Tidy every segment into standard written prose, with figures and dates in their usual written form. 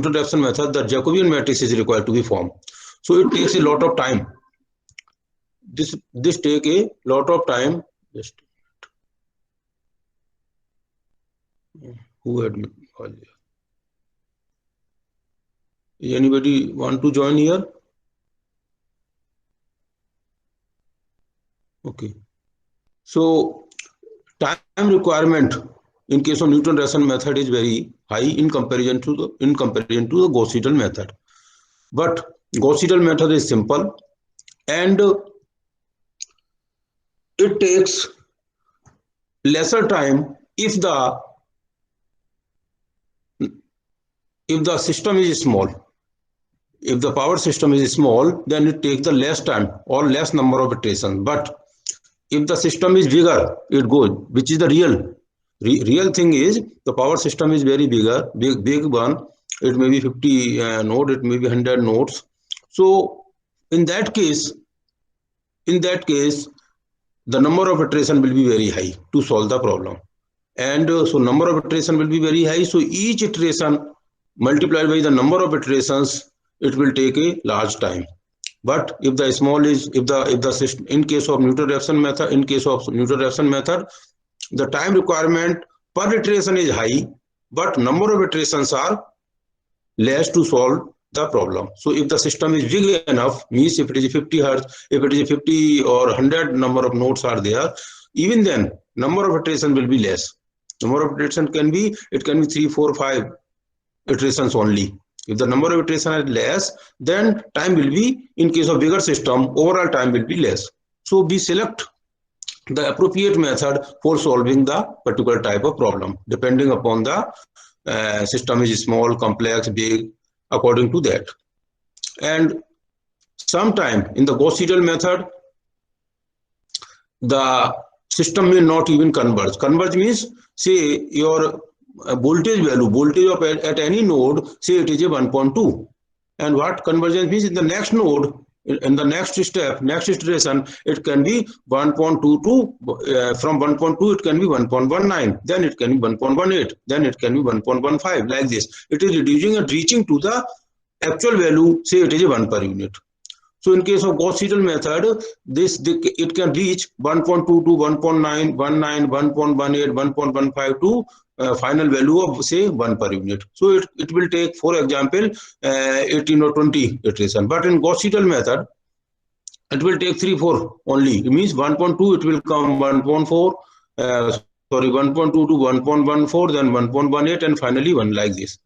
Newton-Raphson method, the Jacobian matrix is required to be formed. So it takes a lot of time. This take a lot of time. Just who had anybody want to join here? Okay. So time requirement in case of Newton-Raphson method is very high in comparison to the Gauss-Seidel method. But Gauss-Seidel method is simple and it takes lesser time if the system is small. If the power system is small, then it takes the less time or less number of iterations. But if the system is bigger, it goes, which is the real thing is the power system is very big one. It may be 50 node, it may be 100 nodes. So in that case, the number of iteration will be very high to solve the problem. And so number of iteration will be very high. So each iteration multiplied by the number of iterations, it will take a large time. But if the small is, if the system, in case of Newton-Raphson method, the time requirement per iteration is high, but number of iterations are less to solve the problem. So if the system is big enough, means if it is 50 hertz, if it is 50 or 100 number of nodes are there, even then number of iteration will be less. Number of iteration can be 3, 4, 5 iterations only. If the number of iterations are less, then time will be, in case of bigger system, overall time will be less. So we select the appropriate method for solving the particular type of problem, depending upon the system is small, complex, big, according to that. And sometime in the Gauss-Seidel method, the system may not even converge. Converge means, say your voltage of at any node, say it is a 1.2. And what convergence means, in the next node, in the next step, next iteration, it can be 1.22, from 1.2 it can be 1.19, then it can be 1.18, then it can be 1.15, like this. It is reducing and reaching to the actual value, say it is a 1 per unit. So in case of Gauss-Seidel method, it can reach 1.22, 1.9, 1.9, 1.18, 1.15 to final value of say 1 per unit. So it will take, for example, 18 or 20 iteration. But in Gauss-Seidel method, it will take 3, 4 only. It means 1.2, it will come 1.4, 1.2 to 1.14, then 1.18, and finally 1, like this.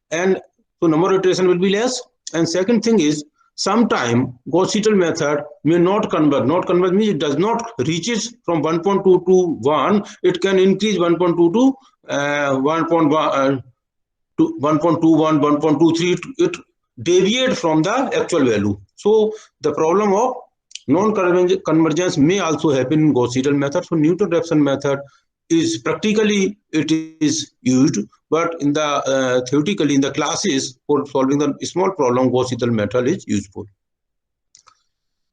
And so number of iteration will be less. And second thing is, sometime Gauss-Seidel method may not converge. Not converge means it does not reaches from 1.2 to 1. It can increase 1.2 to 1.1 to 1.21, 1.23. It deviate from the actual value. So the problem of non-convergence may also happen in Gauss-Seidel method. So Newton-Raphson method is practically it is used, but in the theoretically in the classes for solving the small problem, Gauss-Seidel method is useful.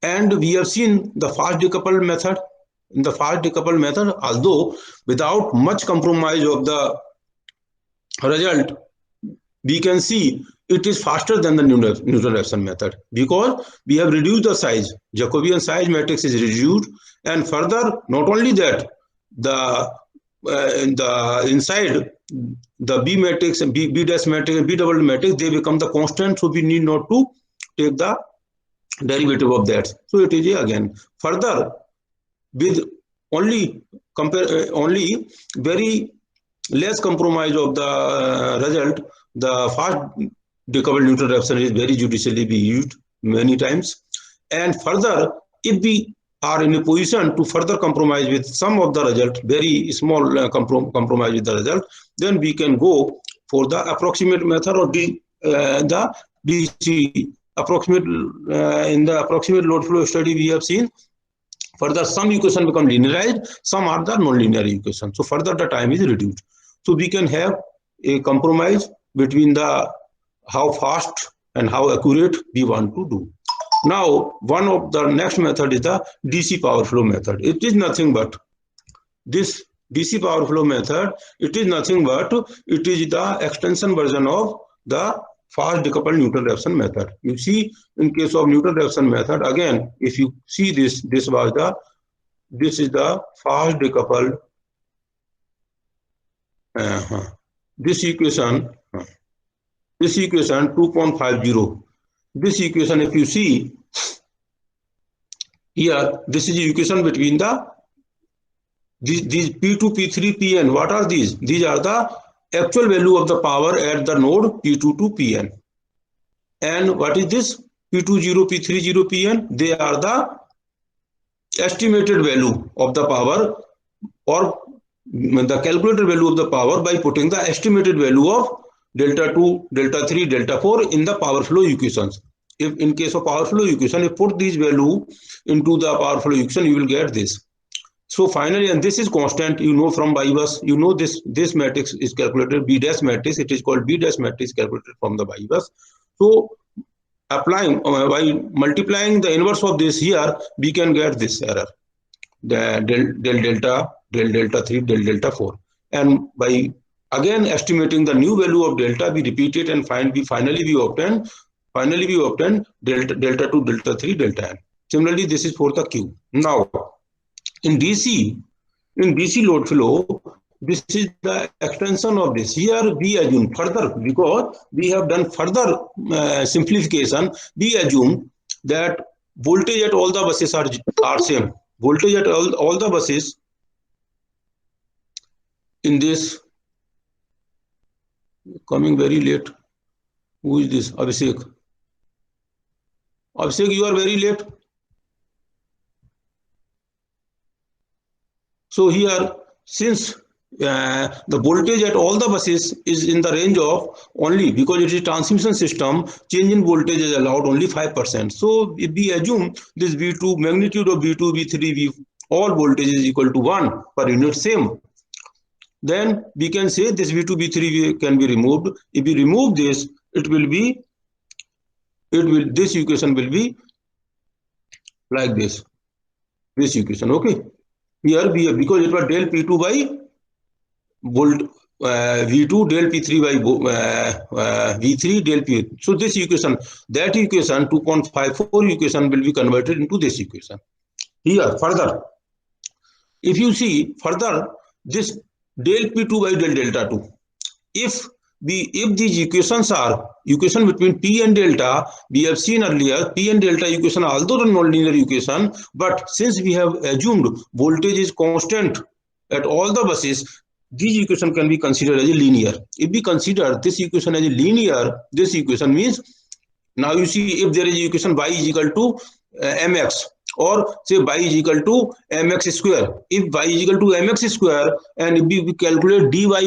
And we have seen the fast decoupled method. In the fast decoupled method, although without much compromise of the result, we can see it is faster than the Newton-Raphson method, because we have reduced the size. Jacobian size matrix is reduced, and further, not only that, inside the B matrix and B dash matrix and B double matrix, they become the constant, so we need not to take the derivative of that. So it is again further with only very less compromise of the result. The fast decoupled Newton-Raphson is very judiciously be used many times. And further, if we are in a position to further compromise with some of the result, very small compromise with the result, then we can go for the approximate method or the DC approximate. In the approximate load flow study, we have seen further some equation become linearized, some are the non-linear equation. So further the time is reduced. So we can have a compromise between the how fast and how accurate we want to do. Now, one of the next method is the DC power flow method. It is nothing but this DC power flow method. It is nothing but it is the extension version of the fast decoupled Newton-Raphson method. You see, in case of Newton-Raphson method, again, if you see this is the fast decoupled. This equation 2.50. This equation, if you see here, this is the equation between these P2, P3, Pn. What are these? These are the actual value of the power at the node P2 to Pn. And what is this? P20, P30, Pn. They are the estimated value of the power, or the calculated value of the power by putting the estimated value of delta 2, delta 3, delta 4 in the power flow equations. If in case of power flow equation, if put these value into the power flow equation, you will get this. So finally, and this is constant, you know, from BIBUS, you know, this matrix is calculated, B dash matrix, it is called B dash matrix, calculated from the BIBUS. So applying by multiplying the inverse of this here, we can get this error, the del delta 3, del delta 4, and by again estimating the new value of delta, we repeat it and finally we obtain delta 2, delta 3, delta n. Similarly, this is for the Q. Now in DC load flow, this is the extension of this. Here we assume further, because we have done further simplification, we assume that voltage at all the buses are same. Voltage at all the buses in this. Coming very late. Who is this? Abhishek. Abhishek, you are very late. So here, since the voltage at all the buses is in the range of only, because it is a transmission system, change in voltage is allowed only 5%. So if we assume this V2, magnitude of V2, V3, all voltage is equal to 1 per unit same, then we can say this V2, V3 can be removed. If we remove this, this equation will be like this equation. Okay, here we have, because it was del P2 by volt V2, del P3 by V3, del P. So this equation, that equation 2.54 equation will be converted into this equation. Here further, if you see further, this del P2 by del delta 2, if these equations are equation between P and delta, we have seen earlier P and delta equation, although the nonlinear equation, but since we have assumed voltage is constant at all the buses, this equation can be considered as a linear. If we consider this equation as a linear, this equation means, now you see, if there is equation y is equal to mx, or say y is equal to mx square. If y is equal to mx square, and if we calculate dy by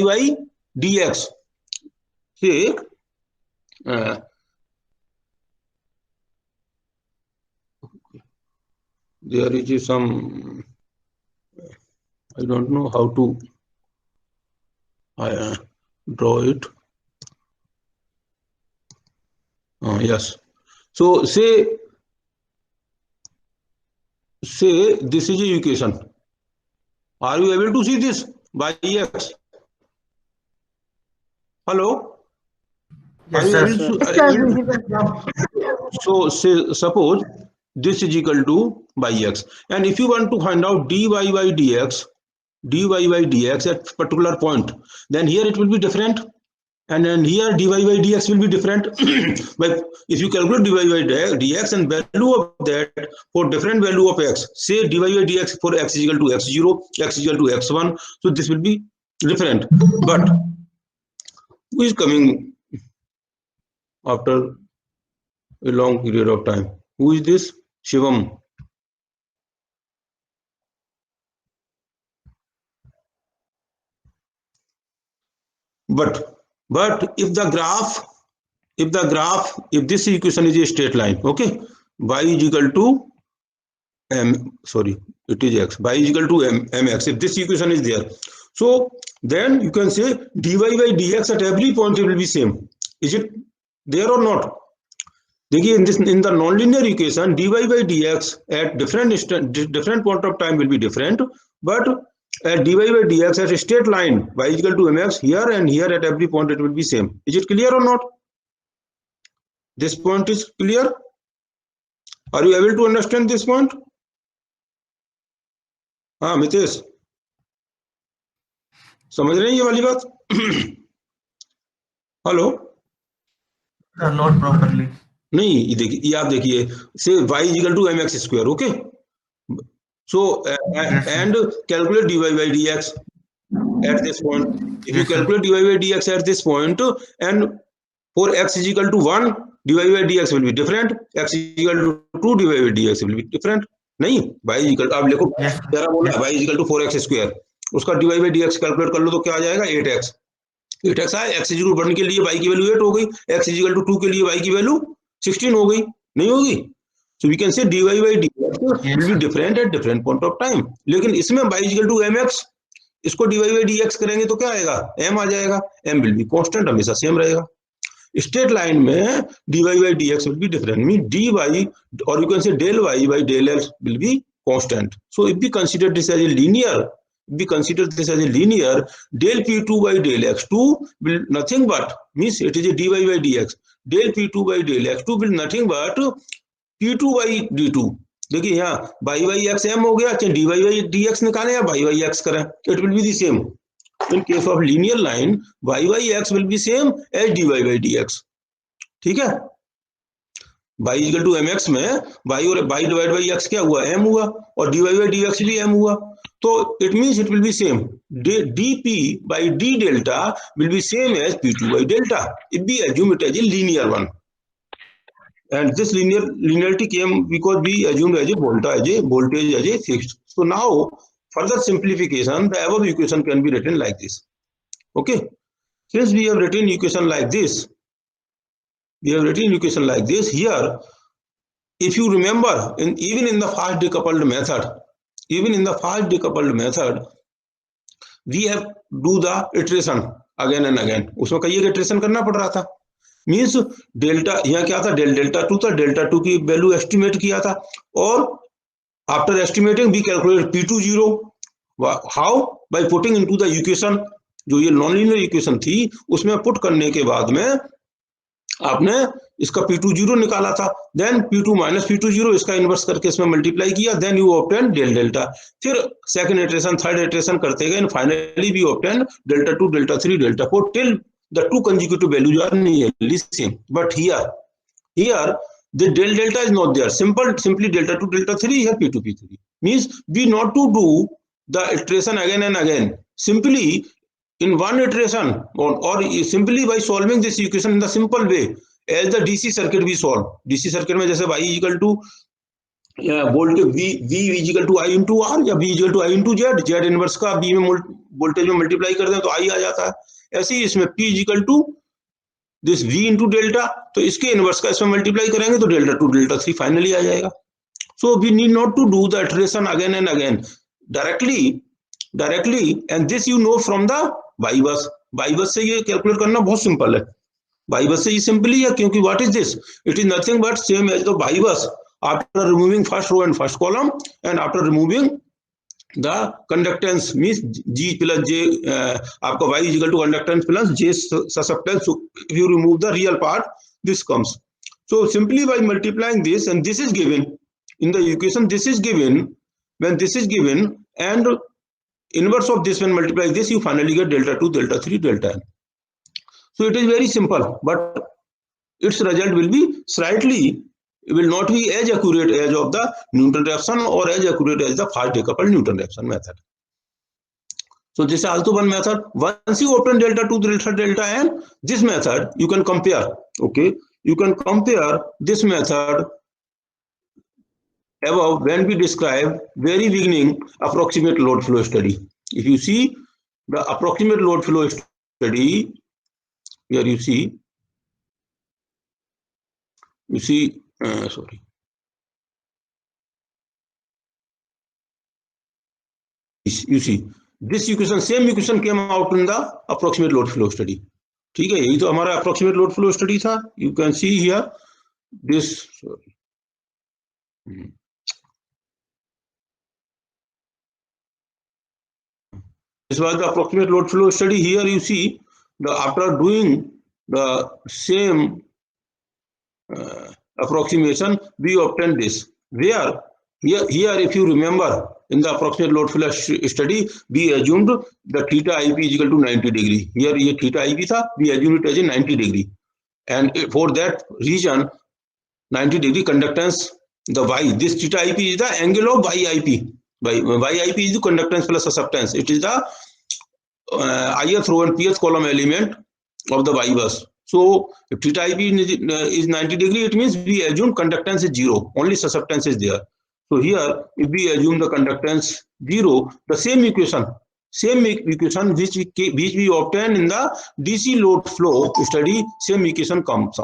dx, say there is some, I don't know how to draw it. Yes. So say this is a equation. Are you able to see this by x? Hello? Yes, sir. So say, suppose this is equal to by x, and if you want to find out dy by dx at particular point, then here it will be different, and then here dy by dx will be different. But if you calculate dy by dx and value of that for different value of x, say dy by dx for x is equal to x0, x is equal to x1, so this will be different. But who is coming after a long period of time? Who is this? Shivam. But if this equation is a straight line, okay, y is equal to it is x, y is equal to mx. If this equation is there, so then you can say dy by dx at every point it will be same. Is it there or not? In the nonlinear equation, dy by dx at different point of time will be different, but at dy by dx at a straight line, y is equal to mx, here and here at every point it will be same. Is it clear or not? This point is clear? Are you able to understand this point? हाँ मितेश, समझ रहे हैं ये वाली बात? Hello? Not properly. नहीं, ये देखिए, ये आप देखिए, से y equal to mx square, okay? So and calculate dy by dx at this point. If you Yes, sir. calculate dy by dx at this point, and for x is equal to 1, dy by dx will be different. X is equal to 2, dy by dx will be different. नहीं, y equal, आप देखो जरा बोला y equal to 4x square, उसका dy by dx calculate कर लो तो क्या आ जाएगा? 8x. 8x आया, x इक्वल टू 1 के लिए y की वैल्यू 8 हो गई, x इक्वल टू 2 के लिए y की वैल्यू 16 हो गई, नहीं होगी? So we can say dy by dx will be different at different point of time. लेकिन इसमें y equal to mx, इसको dy by dx करेंगे तो क्या आएगा? m आ जाएगा. m will be constant, हमेशा सेम रहेगा. स्ट्रेट लाइन में dy by dx will be different, mean dy or you can say del y by del x will be constant. So if we consider this as a linear, del p2 by del x2 will nothing but, means it is a dy by dx, del p2 by del x2 will nothing but p2 by d2. देखिए यहाँ y by x m हो गया, चाहे dy by dx निकालें या y by x करें, it will be the same. In case of linear line, y by x will be same as dy by dx. ठीक है? y इक्वल टू mx में y और y divide by x क्या हुआ? m हुआ, और dy by dx भी m हुआ, तो it means it will be same. dp by d delta will be same as p2 by delta if we assume it as a linear one. And this linearity came because we assumed as a voltage as a fixed. So now further simplification, the above equation can be written like this. Okay, since we have written equation like this, here if you remember, even in the fast decoupled method, we have do the iteration again and again. उसमें कई iteration करना पड़ रहा था. Means delta, यहाँ क्या था? Delta 2 था, डेल्टा 2 की वैल्यू एस्टिमेट किया था, और after estimating we calculate p2 0. How? By putting into the equation, जो ये नॉन लीनियर इक्वेशन थी उसमें पुट करने के बाद में आपने इसका p2 0 निकाला था, देन p2 माइनस p2 0 इसका इनवर्स करके इसमें मल्टीप्लाई किया, then you obtain del delta. फिर सेकंड इटरेशन, थर्ड इटरेशन करते गए, finally we obtain delta 2, delta 3, delta 4 till the two consecutive values are nearly same. But here the del delta is not there. Simply delta 2, delta 3, here p2, p3. Means we not to do the iteration again and again. Simply in one iteration, or simply by solving this equation in the simple way, as the DC circuit we solve. DC circuit में जैसे y equal to voltage v is equal to I into R, या v is equal to I into Z, Z inverse का b में voltage में multiply कर दें तो I आ जाता है. ऐसे ही इसमें p is equal to this v into delta, तो इसके इनवर्स का इसमें मल्टीप्लाई करेंगे तो डेल्टा 2, डेल्टा 3 फाइनली आ जाएगा. So we need not to do the iteration again and again, directly, and this you know from the y bus. Y bus से ये calculate करना बहुत सिंपल है. Y bus से ये सिंपली है, क्योंकि what is this? It is nothing but same as the y bus after removing first row and first column, and after removing the conductance, means G plus J, आपका y is equal to conductance plus J susceptance. So if you remove the real part, this comes. So simply by multiplying this, and this is given in the equation, this is given, when this is given, and inverse of this when multiply this, you finally get delta 2, delta 3, delta n. So it is very simple, but its result will be slightly, will not be as accurate as of the Newton reaction or as accurate as the fast decoupled Newton reaction method. So this is also one method. Once you obtain delta 2, delta n, this method you can compare. Okay, you can compare this method above when we describe very beginning approximate load flow study. If you see the approximate load flow study, here you see sorry, you see this equation, same equation came out in the approximate load flow study. ठीक है, यही तो हमारा approximate load flow study था. You can see here this, sorry, this was the approximate load flow study. Here you see the after doing the same approximation, we obtain this. Where here, if you remember, in the approximate load flow study, we assumed the theta IP is equal to 90 degree. Here, ये theta IP था, we assumed it as a 90 degree. And for that region, 90 degree conductance, the Y, this theta IP is the angle of YIP. YIP is the conductance plus susceptance. It is the ith row and pth column element of the Y bus. So if theta IP is 90 degree, it means we assume conductance is 0, only susceptance is there. So here, if we assume the conductance 0, the same equation which we obtain in the DC load flow study, same equation comes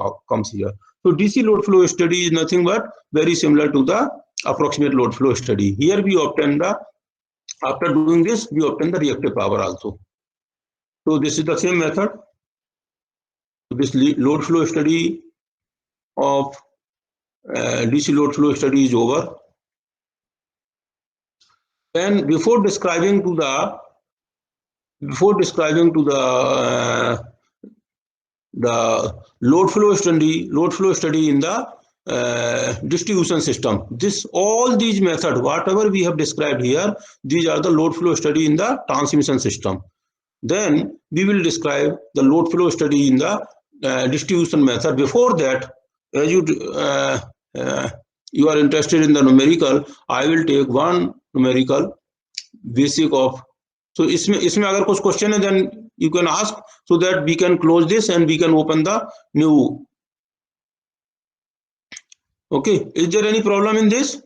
here. So DC load flow study is nothing but very similar to the approximate load flow study. Here we obtain after doing this, we obtain the reactive power also. So this is the same method. This load flow study of DC load flow study is over. Then before describing to the load flow study in the distribution system, all these methods, whatever we have described here, these are the load flow study in the transmission system. Then we will describe the load flow study in the distribution method. Before that, as you are interested in the numerical, I will take one numerical basic of. So इसमें अगर कुछ question है, then you can ask, so that we can close this and we can open the new. Okay, is there any problem in this?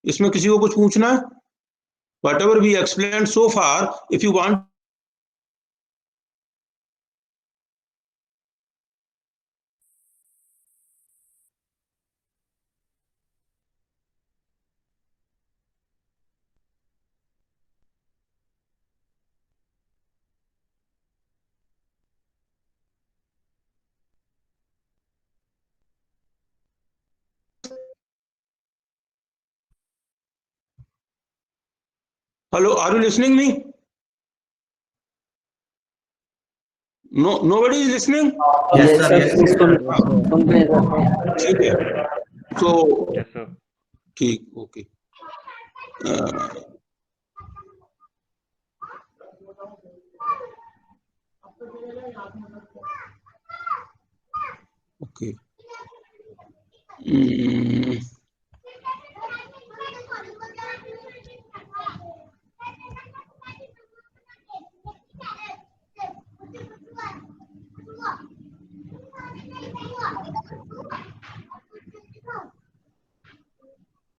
इसमें किसी को कुछ पूछना है? Whatever we explained so far, if you want. Hello, are you listening me? No, nobody is listening. Yes, sir. Yes, sir. ठीक है. So, Yes, sir. ठीक, okay. Okay.